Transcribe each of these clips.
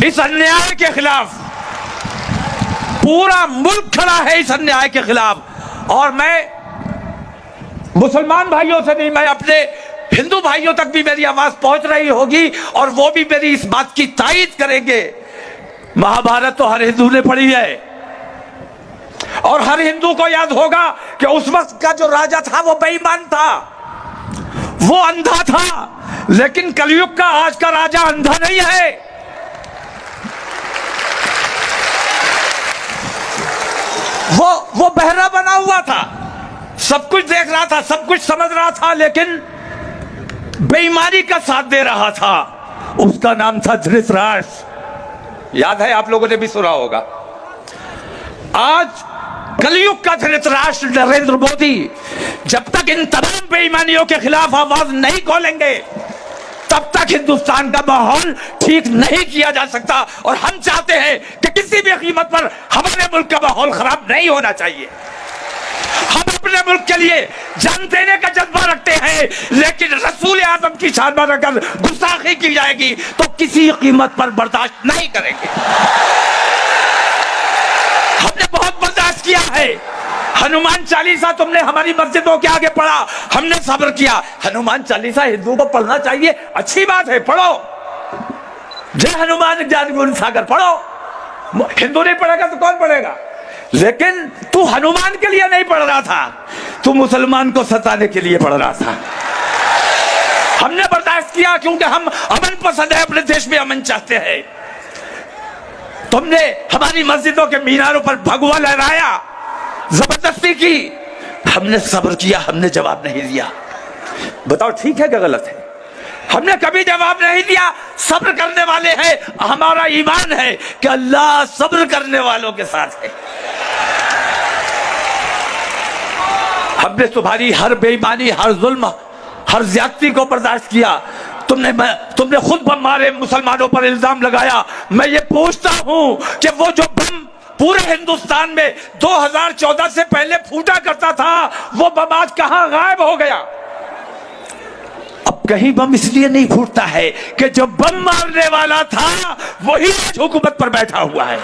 इस अन्याय के खिलाफ पूरा मुल्क खड़ा है, इस अन्याय के खिलाफ। और मैं मुसलमान भाइयों से नहीं, मैं अपने हिंदू भाइयों तक भी मेरी आवाज पहुंच रही होगी और वो भी मेरी इस बात की तायीद करेंगे। महाभारत तो हर हिंदू ने पढ़ी है और हर हिंदू को याद होगा कि उस वक्त का जो राजा था वो बेईमान था, वो अंधा था। लेकिन कलयुग का आज का राजा अंधा नहीं है, वो बहरा बना हुआ था, सब कुछ देख रहा था, सब कुछ समझ रहा था, लेकिन बेईमानी का साथ दे रहा था। उसका नाम था धृतराष्ट्र। याद है, आप लोगों ने भी सुना होगा। आज कलयुग का धृतराष्ट्र नरेंद्र मोदी जब तक इन तमाम बेईमानियों के खिलाफ आवाज नहीं खोलेंगे तब तक हिंदुस्तान का माहौल ठीक नहीं किया जा सकता। और हम चाहते हैं कि किसी भी कीमत पर हमारे मुल्क का माहौल खराब नहीं होना चाहिए। हम अपने मुल्क के लिए जान देने का जज्बा रखते हैं, लेकिन रसूल आजम की शान पर अगर गुस्ताखी की जाएगी तो किसी कीमत पर बर्दाश्त नहीं करेंगे। हमने बहुत बर्दाश्त किया है। हनुमान चालीसा तुमने हमारी मस्जिदों के आगे पढ़ा, हमने सब्र किया। हनुमान चालीसा हिंदुओं को पढ़ना चाहिए, अच्छी बात है, पढ़ो। जय हनुमान ज्ञान गुण सागर पढ़ो। हिंदू नहीं पढ़ेगा तो कौन पढ़ेगा? लेकिन तू हनुमान के लिए नहीं पढ़ रहा था, तू मुसलमान को सताने के लिए पढ़ रहा था। हमने बर्दाश्त किया क्योंकि हम अमन पसंद है, अपने देश में अमन चाहते हैं। तुमने हमारी मस्जिदों के मीनारों पर भगवा लहराया, जबरदस्ती की, हमने सब्र किया, हमने जवाब नहीं दिया। बताओ ठीक है क्या गलत है? हमने कभी जवाब नहीं दिया। सब्र करने वाले हैं, हमारा ईमान है कि अल्लाह सब्र करने वालों के साथ है। हमने तुम्हारी हर बेईमानी, हर जुल्म, हर ज्यादती को बर्दाश्त किया। तुमने खुद बम मारे, मुसलमानों पर इल्जाम लगाया। मैं ये पूछता हूं कि वो जो बम पूरे हिंदुस्तान में 2014 से पहले फूटा करता था, वो बम आज कहां गायब हो गया? अब कहीं बम इसलिए नहीं फूटता है कि जो बम मारने वाला था वही आज हुकूमत पर बैठा हुआ है।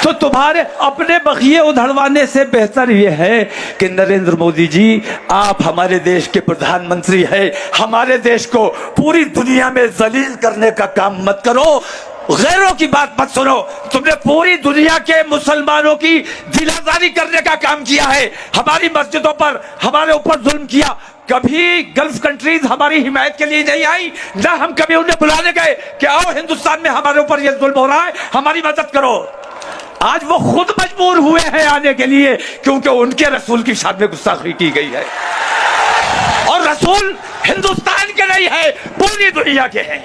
तो तुम्हारे अपने बखिए उधड़वाने से बेहतर यह है कि नरेंद्र मोदी जी, आप हमारे देश के प्रधानमंत्री हैं। हमारे देश को पूरी दुनिया में जलील करने का काम मत करो, गैरों की बात मत सुनो। तुमने पूरी दुनिया के मुसलमानों की दिलाजारी करने का काम किया है, हमारी मस्जिदों पर हमारे ऊपर जुल्म किया। कभी गल्फ कंट्रीज हमारी हिमायत के लिए नहीं आई, ना हम कभी उन्हें बुलाने गए कि आओ हिंदुस्तान में हमारे ऊपर यह जुल्म हो रहा है, हमारी मदद करो। आज वो खुद मजबूर हुए हैं आने के लिए, क्योंकि उनके रसूल की शान में गुस्ताखी की गई है। और रसूल हिंदुस्तान के नहीं है, पूरी दुनिया के हैं।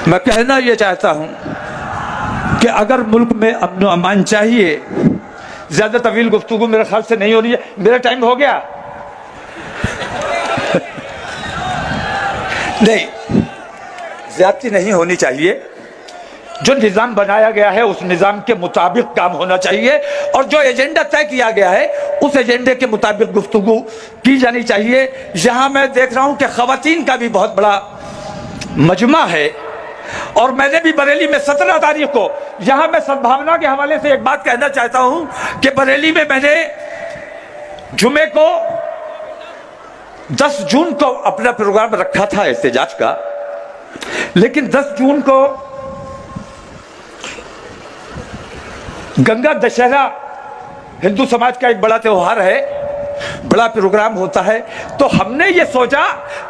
मैं कहना यह चाहता हूं कि अगर मुल्क में अमन व अमान चाहिए, ज्यादा तवील गुफ्तगू मेरे ख्याल से नहीं हो रही है। मेरा टाइम हो गया? नहीं, ज्यादती नहीं होनी चाहिए। जो निज़ाम बनाया गया है उस निज़ाम के मुताबिक काम होना चाहिए, और जो एजेंडा तय किया गया है उस एजेंडे के मुताबिक गुफ्तगू की जानी चाहिए। यहाँ मैं देख रहा हूँ कि ख़वातीन का भी बहुत बड़ा मजमा है, और मैंने भी बरेली में 17 तारीख को, यहाँ मैं सद्भावना के हवाले से एक बात कहना चाहता हूँ कि बरेली में मैंने जुमे को 10 जून को अपना प्रोग्राम रखा था एहतजाज का, लेकिन 10 जून को गंगा दशहरा हिंदू समाज का एक बड़ा त्योहार है, बड़ा प्रोग्राम होता है। तो हमने ये सोचा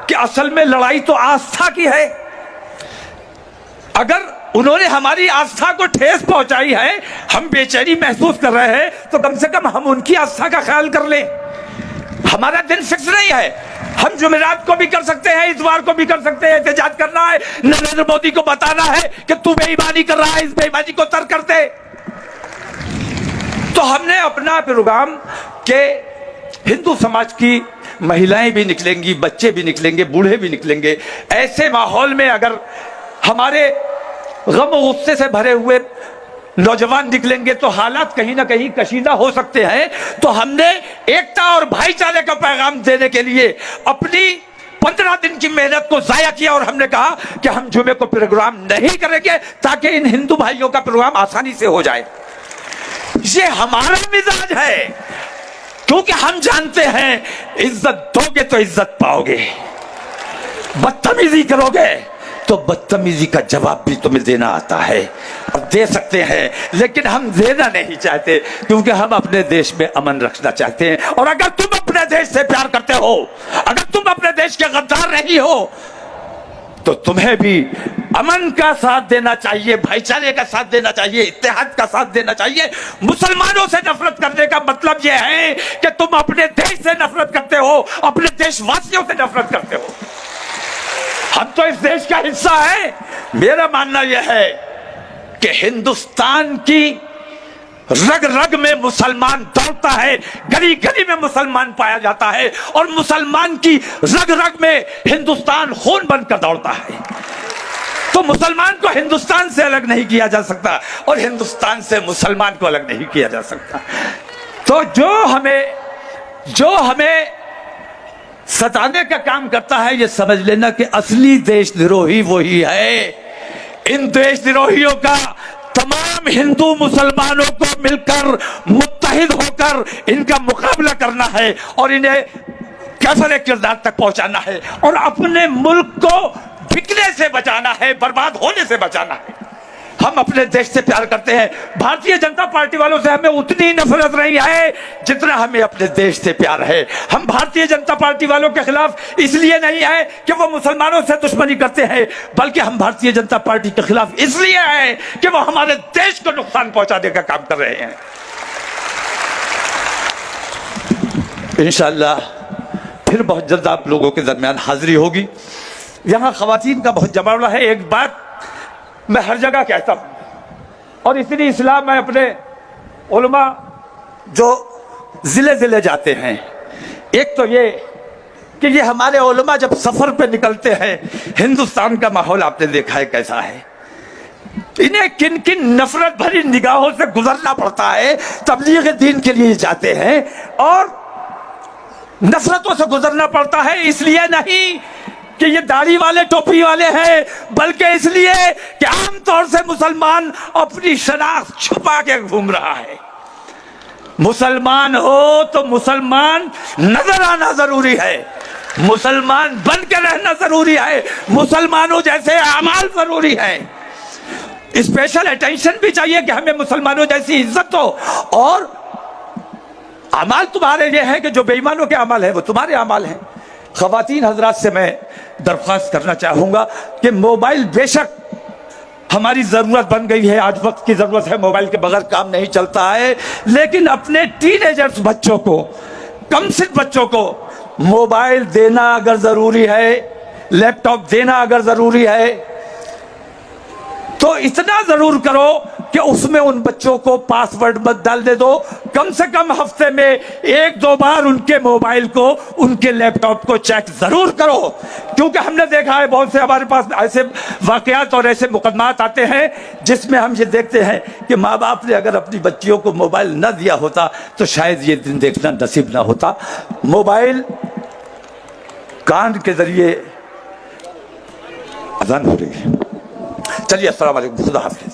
कि असल में लड़ाई तो आस्था की है। अगर उन्होंने हमारी आस्था को ठेस पहुंचाई है, हम बेचैनी महसूस कर रहे हैं, तो कम से कम हम उनकी आस्था का ख्याल कर लें। हमारा दिन फिक्स नहीं है, हम जुमेरात को भी कर सकते हैं, इतवार को भी कर सकते हैं। एहतजाज करना है, नरेंद्र मोदी को बताना है कि तू बेईमानी कर रहा है, इस बेईमानी को तर्क करते। तो हमने अपना प्रोग्राम के हिंदू समाज की महिलाएं भी निकलेंगी, बच्चे भी निकलेंगे, बूढ़े भी निकलेंगे। ऐसे माहौल में अगर हमारे गम और गुस्से से भरे हुए नौजवान निकलेंगे तो हालात कहीं ना कहीं कशीदा हो सकते हैं। तो हमने एकता और भाईचारे का पैगाम देने के लिए अपनी 15 दिन की मेहनत को जाया किया और हमने कहा कि हम जुमे को प्रोग्राम नहीं करेंगे ताकि इन हिंदू भाइयों का प्रोग्राम आसानी से हो जाए। ये हमारा मिजाज है, क्योंकि हम जानते हैं इज्जत दोगे तो इज्जत पाओगे, बदतमीजी करोगे तो बदतमीजी का जवाब भी तुम्हें देना आता है और दे सकते हैं, लेकिन हम देना नहीं चाहते क्योंकि हम अपने देश में अमन रखना चाहते हैं। और अगर तुम अपने देश से प्यार करते हो, अगर तुम अपने देश के गद्दार नहीं हो, तो तुम्हें भी अमन का साथ देना चाहिए, भाईचारे का साथ देना चाहिए, इत्तेहाद का साथ देना चाहिए। मुसलमानों से नफरत करने का मतलब यह है कि तुम अपने देश से नफरत करते हो, अपने देशवासियों से नफरत करते हो। हम तो इस देश का हिस्सा है। मेरा मानना यह है कि हिंदुस्तान की रग रग में मुसलमान दौड़ता है, गली गली में मुसलमान पाया जाता है और मुसलमान की रग रग में हिंदुस्तान खून बनकर दौड़ता है। तो मुसलमान को हिंदुस्तान से अलग नहीं किया जा सकता और हिंदुस्तान से मुसलमान को अलग नहीं किया जा सकता। तो जो हमें सताने का काम करता है, ये समझ लेना कि असली देशद्रोही वही है। इन देशद्रोहियों का तमाम हिंदू मुसलमानों को मिलकर मुत्तहिद होकर इनका मुकाबला करना है और इन्हें कैफरे किरदार तक पहुंचाना है और अपने मुल्क को बिकने से बचाना है, बर्बाद होने से बचाना है। हम अपने देश से प्यार करते हैं। भारतीय जनता पार्टी वालों से हमें उतनी नफरत नहीं है जितना हमें अपने देश से प्यार है। हम भारतीय जनता पार्टी वालों के खिलाफ इसलिए नहीं है कि वो मुसलमानों से दुश्मनी करते हैं, बल्कि हम भारतीय जनता पार्टी के खिलाफ इसलिए है कि वो हमारे देश को नुकसान पहुंचाने का काम कर रहे हैं। इंशाअल्लाह फिर बहुत जल्द आप लोगों के दरमियान हाजिरी होगी। यहां खवातीन का बहुत जमावड़ा है। एक बात मैं हर जगह कहता हूं और इतनी इस्लाम में अपने उलमा जो जिले जिले जाते हैं, एक तो ये कि ये हमारे उलमा जब सफर पे निकलते हैं, हिंदुस्तान का माहौल आपने देखा है कैसा है। इन्हें किन किन नफरत भरी निगाहों से गुजरना पड़ता है। तबलीग दीन के लिए जाते हैं और नफरतों से गुजरना पड़ता है, इसलिए नहीं कि ये दाढ़ी वाले टोपी वाले हैं, बल्कि इसलिए कि आमतौर से मुसलमान अपनी शनाख्त छुपा के घूम रहा है। मुसलमान हो तो मुसलमान नजर आना जरूरी है, मुसलमान बन के रहना जरूरी है, मुसलमानों जैसे अमाल जरूरी है। स्पेशल अटेंशन भी चाहिए कि हमें मुसलमानों जैसी इज्जत हो। और अमाल तुम्हारे ये है कि जो बेईमानों के अमाल है वो तुम्हारे अमाल हैं। खवातीन हजरात से मैं दरख्वास्त करना चाहूंगा कि मोबाइल बेशक हमारी जरूरत बन गई है, आज वक्त की जरूरत है, मोबाइल के बगैर काम नहीं चलता है, लेकिन अपने टीनेजर्स बच्चों को, कमसिन बच्चों को मोबाइल देना अगर जरूरी है, लैपटॉप देना अगर जरूरी है, तो इतना जरूर करो कि उसमें उन बच्चों को पासवर्ड मत डाल दे दो। कम से कम हफ्ते में 1-2 बार उनके मोबाइल को, उनके लैपटॉप को चेक जरूर करो, क्योंकि हमने देखा है बहुत से हमारे पास ऐसे वाकयात और ऐसे मुकदमात आते हैं जिसमें हम ये देखते हैं कि माँ बाप ने अगर अपनी बच्चियों को मोबाइल न दिया होता तो शायद ये दिन देखना नसीब ना होता। मोबाइल कान के जरिए अजान हो रही है। चलिए, अस्सलाम वालेकुम, खुदा हाफिज़।